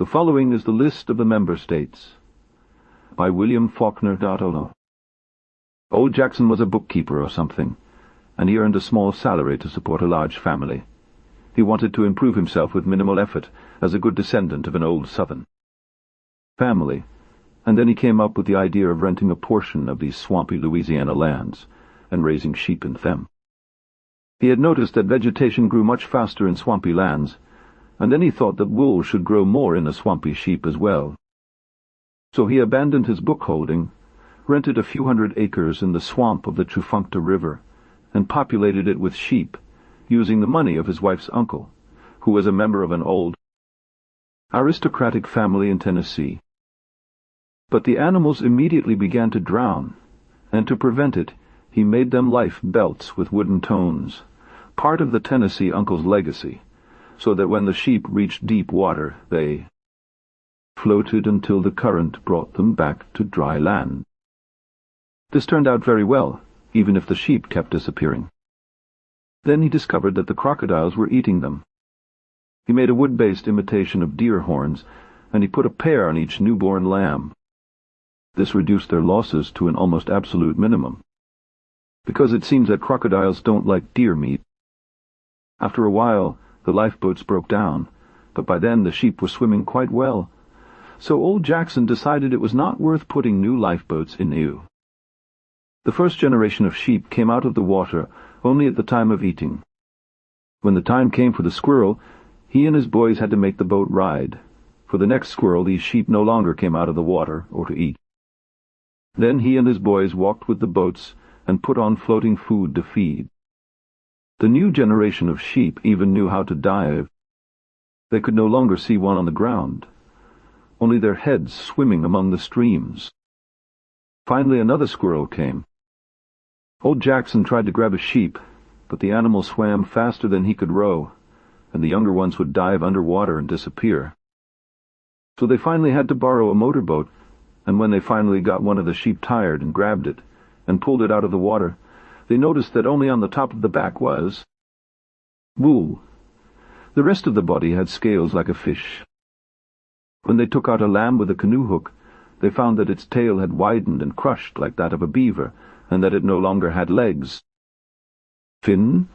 following is the list of the member states. By William Faulkner. Old Jackson was a bookkeeper or something, and he earned a small salary to support a large family. He wanted to improve himself with minimal effort, as a good descendant of an old Southern family, and then he came up with the idea of renting a portion of these swampy Louisiana lands and raising sheep in them. He had noticed that vegetation grew much faster in swampy lands, and then he thought that wool should grow more in a swampy sheep as well. So he abandoned his book holding, rented a few hundred acres in the swamp of the Tchefuncte River, and populated it with sheep, using the money of his wife's uncle, who was a member of an old aristocratic family in Tennessee. But the animals immediately began to drown, and to prevent it, he made them life belts with wooden tones, part of the Tennessee uncle's legacy, so that when the sheep reached deep water, they floated until the current brought them back to dry land. This turned out very well, even if the sheep kept disappearing. Then he discovered that the crocodiles were eating them. He made a wood-based imitation of deer horns, and he put a pair on each newborn lamb. This reduced their losses to an almost absolute minimum, because it seems that crocodiles don't like deer meat. After a while, the lifeboats broke down, but by then the sheep were swimming quite well, so old Jackson decided it was not worth putting new lifeboats in new. The first generation of sheep came out of the water only at the time of eating. When the time came for the squirrel, he and his boys had to make the boat ride. For the next squirrel, these sheep no longer came out of the water or to eat. Then he and his boys walked with the boats and put on floating food to feed. The new generation of sheep even knew how to dive. They could no longer see one on the ground, only their heads swimming among the streams. Finally another squirrel came. Old Jackson tried to grab a sheep, but the animal swam faster than he could row, and the younger ones would dive underwater and disappear. So they finally had to borrow a motorboat, and when they finally got one of the sheep tired and grabbed it, and pulled it out of the water, they noticed that only on the top of the back was wool. The rest of the body had scales like a fish. When they took out a lamb with a canoe hook, they found that its tail had widened and crushed like that of a beaver, and that it no longer had legs. Fin,